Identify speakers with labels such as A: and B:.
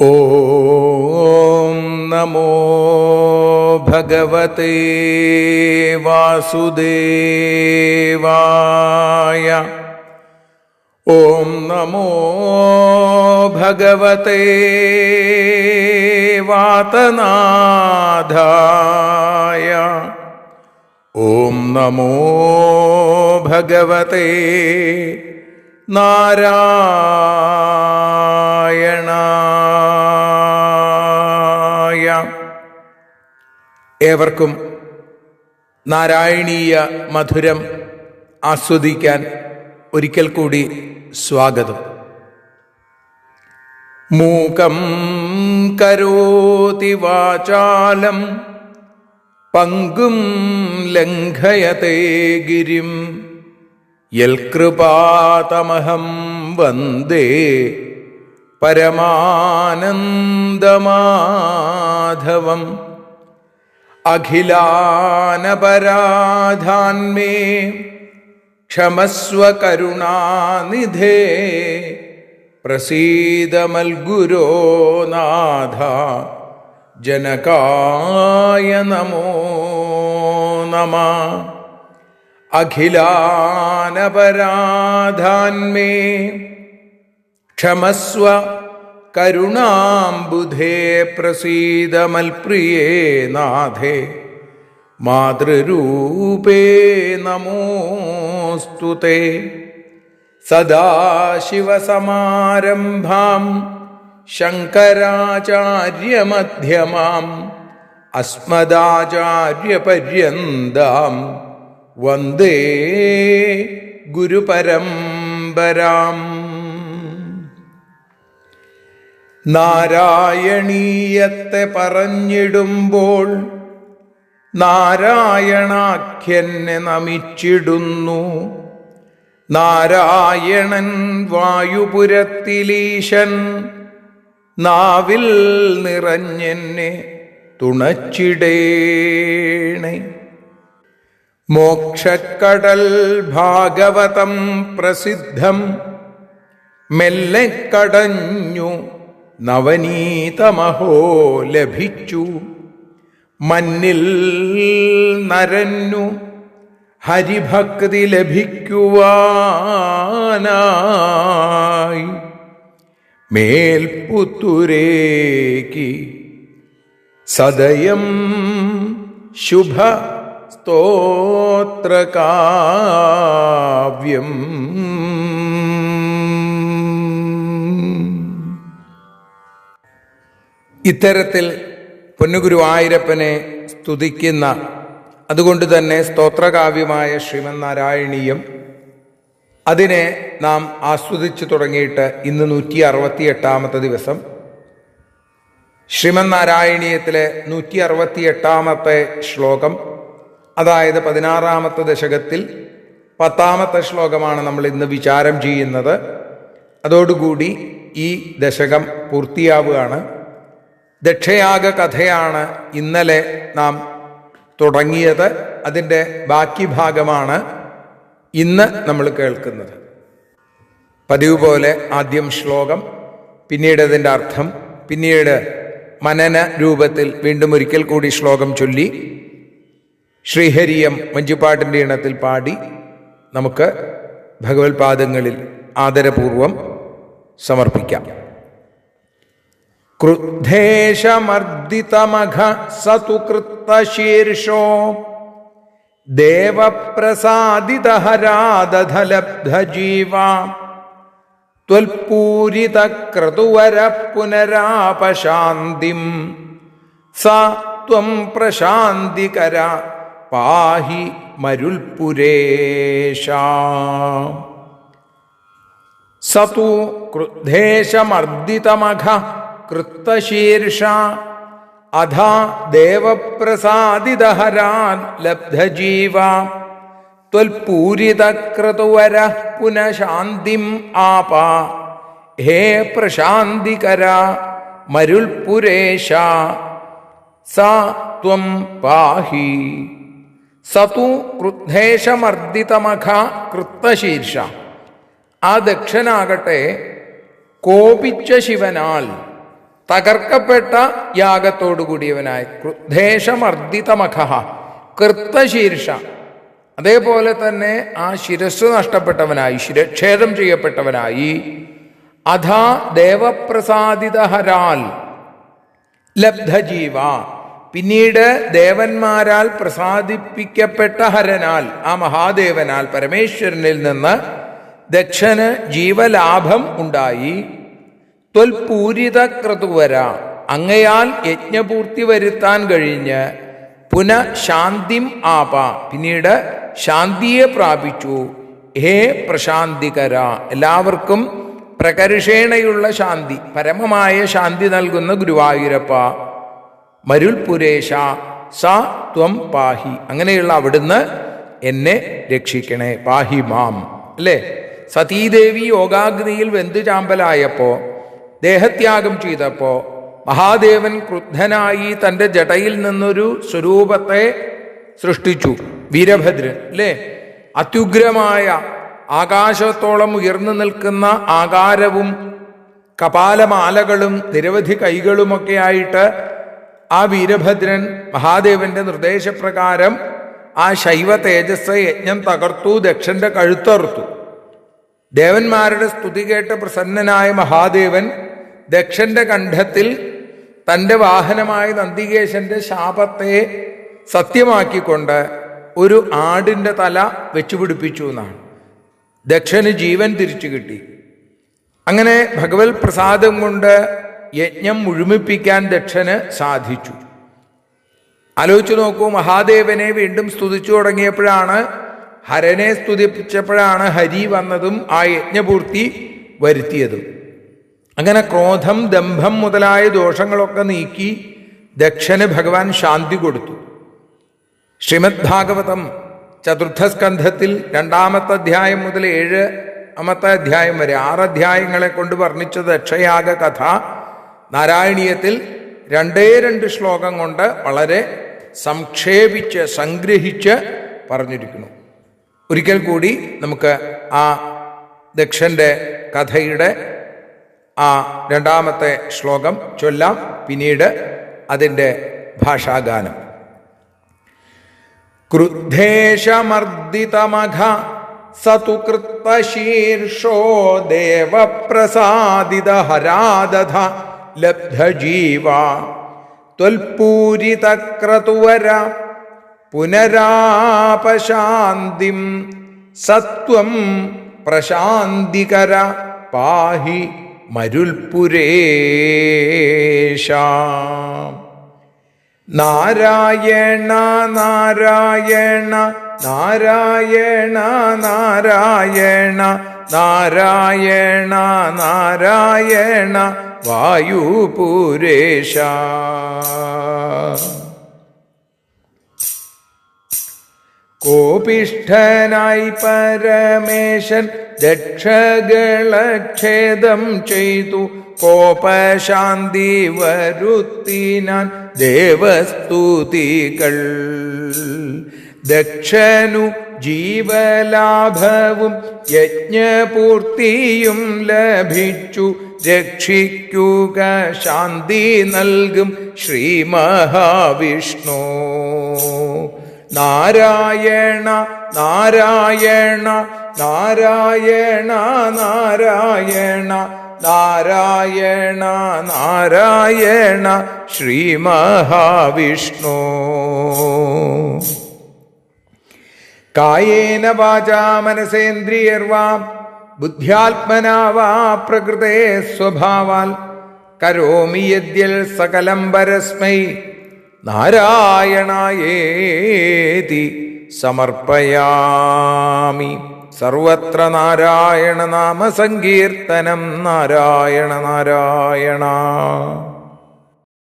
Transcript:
A: ഓം നമോ ഭഗവതേ വാസുദേവായ. ഓം നമോ ഭഗവതേ വാതനാഥായ. ഓം നമോ ഭഗവതേ നാരായണായ. ഏവർക്കും നാരായണീയ മധുരം ആസ്വദിക്കാൻ ഒരിക്കൽ കൂടി സ്വാഗതം. മൂകം കരോതി വാചാലം പങ്കും ലംഘയതേ ഗിരിം യൽകൃപാതമഹം വന്ദേ പരമാനന്ദമാധവം. അഖിലാനപരാധാന്മേ ക്ഷമസ്വ കരുണാനിധേ പ്രസീദ മൽഗുരോ നാഥ ജനകായ നമോ നമഃ. അഖിലാനപരാധാന്മേ ക്ഷമസ്വ കരുണാംബുധേ പ്രസീദ മൽപ്രിയേ നാഥേ മാതൃരൂപേ നമോസ്തുതേ. സദാശിവസമാരംഭാം ശങ്കരാചാര്യമധ്യമാം അസ്മദാചാര്യപര്യന്താം വന്ദേ ഗുരുപരമ്പരാം. നാരായണീയത്തെ പറഞ്ഞിടുമ്പോൾ നാരായണാഖ്യനെ നമിച്ചിടുന്നു. നാരായണൻ വായുപുരത്തിലീശൻ നാവിൽ നിറഞ്ഞെന്നെ തുണച്ചിടേണേ. മോക്ഷക്കടൽ ഭാഗവതം പ്രസിദ്ധം മെല്ലെ കടഞ്ഞു നവനീതമഹോ ലഭിച്ചു. മന്നിൽ നരന്നു ഹരിഭക്തി ലഭിക്കുവാനായി മേൽപുത്തുരേക്ക് സദയം ശുഭ സ്തോത്രകാവ്യം. ഇത്തരത്തിൽ പൊന്നുഗുരുവായൂരപ്പനെ സ്തുതിക്കുന്ന, അതുകൊണ്ട് തന്നെ സ്തോത്രകാവ്യമായ ശ്രീമന്നാരായണീയം, അതിനെ നാം ആസ്വദിച്ചു തുടങ്ങിയിട്ട് ഇന്ന് 168 ദിവസം. ശ്രീമന്നാരായണീയത്തിലെ 168 ശ്ലോകം, അതായത് 16 ദശകത്തിൽ 10 ശ്ലോകമാണ് നമ്മൾ ഇന്ന് വിചാരം ചെയ്യുന്നത്. അതോടുകൂടി ഈ ദശകം പൂർത്തിയാവുകയാണ്. ദക്ഷയാഗ കഥയാണ് ഇന്നലെ നാം തുടങ്ങിയത്. അതിൻ്റെ ബാക്കി ഭാഗമാണ് ഇന്ന് നമ്മൾ കേൾക്കുന്നത്. പതിവ് പോലെ ആദ്യം ശ്ലോകം, പിന്നീട് അതിൻ്റെ അർത്ഥം, പിന്നീട് മനന രൂപത്തിൽ വീണ്ടും ഒരിക്കൽ കൂടി ശ്ലോകം ചൊല്ലി ശ്രീഹരിയം വഞ്ചിപ്പാട്ടിൻ്റെ ഈണത്തിൽ പാടി നമുക്ക് ഭഗവത്പാദങ്ങളിൽ ആദരപൂർവം സമർപ്പിക്കാം. ക്രുദ്ധേശമർദിതമഘ സതു കൃത്തശീർഷോ ദേവപ്രസാദിതഹരാദധലബ്ധജീവാ ത്വൽപൂരിതക്രതുവര പുനരാപശാന്തിം സ ത്വം പ്രശാന്തികര പാഹി മരുൽപുരേശ. സതു ക്രുദ്ധേശമർദിതമഘ കൃത്തശീർഷ അധ ദേവപ്രസാദിതഹരാൻ ലബ്ധജീവാ ത്വൽപൂരിതക്രതുവര പുനഃശാന്തിം ആപ ഹേ പ്രശാന്തികര മരുൽപുരേശ സ ത്വം പാഹി. സതു ക്രുദ്ധേശമർദിതമഘ കൃത്തശീർഷ. ആ ദക്ഷനാകട്ടെ കോപിച്ച ശിവനാൽ തകർക്കപ്പെട്ട യാഗത്തോടു കൂടിയവനായി. ക്രുദ്ധേശമർദ്ദിതമഖ കൃത്തശീർഷ, അതേപോലെ തന്നെ ആ ശിരസ് നഷ്ടപ്പെട്ടവനായി, ശിരച്ഛേദം ചെയ്യപ്പെട്ടവനായി. അഥാ ദേവപ്രസാദിതഹരാൽ ലബ്ധജീവ, പിന്നീട് ദേവന്മാരാൽ പ്രസാദിപ്പിക്കപ്പെട്ട ഹരനാൽ, ആ മഹാദേവനാൽ, പരമേശ്വരനിൽ നിന്ന് ദക്ഷന് ജീവലാഭം ഉണ്ടായി. ത്വൽപൂരിത ക്രതുവര, അങ്ങയാൽ യജ്ഞപൂർത്തി വരുത്താൻ കഴിഞ്ഞ് പുനഃശാന്തിം ആപ, പിന്നീട് ശാന്തിയെ പ്രാപിച്ചു. ഹേ പ്രശാന്തികര, എല്ലാവർക്കും പ്രകർഷേണയുള്ള ശാന്തി, പരമമായ ശാന്തി നൽകുന്ന ഗുരുവായൂരപ്പ. മരുൾപുരേശ സ ത്വം പാഹി, അങ്ങനെയുള്ള അവിടുന്ന് എന്നെ രക്ഷിക്കണേ. പാഹി മാം, അല്ലേ? സതീദേവി യോഗാഗ്നിയിൽ വെന്തു ചാമ്പലായപ്പോ, ദേഹത്യാഗം ചെയ്തപ്പോ മഹാദേവൻ ക്രുദ്ധനായി തൻ്റെ ജടയിൽ നിന്നൊരു സ്വരൂപത്തെ സൃഷ്ടിച്ചു, വീരഭദ്രൻ, അല്ലേ? അത്യുഗ്രമായ ആകാശത്തോളം ഉയർന്നു നിൽക്കുന്ന ആകാരവും കപാലമാലകളും നിരവധി കൈകളുമൊക്കെ ആയിട്ട് ആ വീരഭദ്രൻ മഹാദേവന്റെ നിർദ്ദേശപ്രകാരം ആ ശൈവ തേജസ് യജ്ഞം തകർത്തു, ദക്ഷന്റെ കഴുത്തറുത്തു. ദേവന്മാരുടെ സ്തുതി കേട്ട് പ്രസന്നനായ മഹാദേവൻ ദക്ഷന്റെ കണ്ഠത്തിൽ തൻ്റെ വാഹനമായ നന്ദികേശന്റെ ശാപത്തെ സത്യമാക്കിക്കൊണ്ട് ഒരു ആടിൻ്റെ തല വെച്ചുപിടിപ്പിച്ചു എന്നാണ്. ദക്ഷന് ജീവൻ തിരിച്ചു കിട്ടി. അങ്ങനെ ഭഗവത് പ്രസാദം കൊണ്ട് യജ്ഞം മുഴുമിപ്പിക്കാൻ ദക്ഷന് സാധിച്ചു. ആലോചിച്ചു നോക്കൂ, മഹാദേവനെ വീണ്ടും സ്തുതിച്ചു തുടങ്ങിയപ്പോഴാണ്, ഹരനെ സ്തുതിപ്പിച്ചപ്പോഴാണ് ഹരി വന്നതും ആ യജ്ഞപൂർത്തി വരുത്തിയതും. അങ്ങനെ ക്രോധം, ദംഭം മുതലായ ദോഷങ്ങളൊക്കെ നീക്കി ദക്ഷന് ഭഗവാൻ ശാന്തി കൊടുത്തു. ശ്രീമദ് ഭാഗവതം ചതുർത്ഥ സ്കന്ധത്തിൽ 2-ാമത്തെ അധ്യായം മുതൽ 7-ാമത്തെ അധ്യായം വരെ 6 അധ്യായങ്ങളെ കൊണ്ട് വർണ്ണിച്ച ദക്ഷയാഗ കഥ നാരായണീയത്തിൽ 2 ശ്ലോകം കൊണ്ട് വളരെ സംക്ഷേപിച്ച് സംഗ്രഹിച്ച് പറഞ്ഞിരിക്കുന്നു. ഒരിക്കൽ കൂടി നമുക്ക് ആ ദക്ഷന്റെ കഥയുടെ ആ 2-ാമത്തെ ശ്ലോകം ചൊല്ലാം, പിന്നീട് അതിൻ്റെ ഭാഷാഗാനം. ക്രുദ്ധേശമർദ്ദിതമഘ സതു കൃത്തശീർഷോ ദേവപ്രസാദിതഹരാദധ ലബ്ധജീവ ത്വൽപൂരിതക്രതുവര പുനരാപശാന്തിം സത്വം പ്രശാന്തികര പാഹി മരുൽപുരേശ. നാരായണ നാരായണ നാരായണ നാരായണ നാരായണ നാരായണ വായുപുരേശ. കോപിഷ്ഠനായി പരമേശൻ ദക്ഷകളക്ഷേദം ചെയ്തു കോപശാന്തി വരുത്തിനാൻ ദേവസ്തുതികൾ. ദക്ഷനു ജീവലാഭവും യജ്ഞപൂർത്തിയും ലഭിച്ചു രക്ഷിക്കുക ശാന്തി നൽകും ശ്രീ മഹാവിഷ്ണു. നാരായണ നാരായണ നാരായണ നാരായണ നാരായണ നാരായണ ശ്രീ മഹാവിഷ്ണു. കായേന വാചാ മനസേന്ദ്രിയർവാ ബുദ്ധ്യാത്മനാ വാ പ്രകൃതേ സ്വഭാവാൽ കരോമി യദ്യൽ സകലം പരസ്മൈ നാരായണായേതി സമർപ്പയാമി. സർവത്ര നാരായണ നാമ സങ്കീർത്തനം. നാരായണ നാരായണ.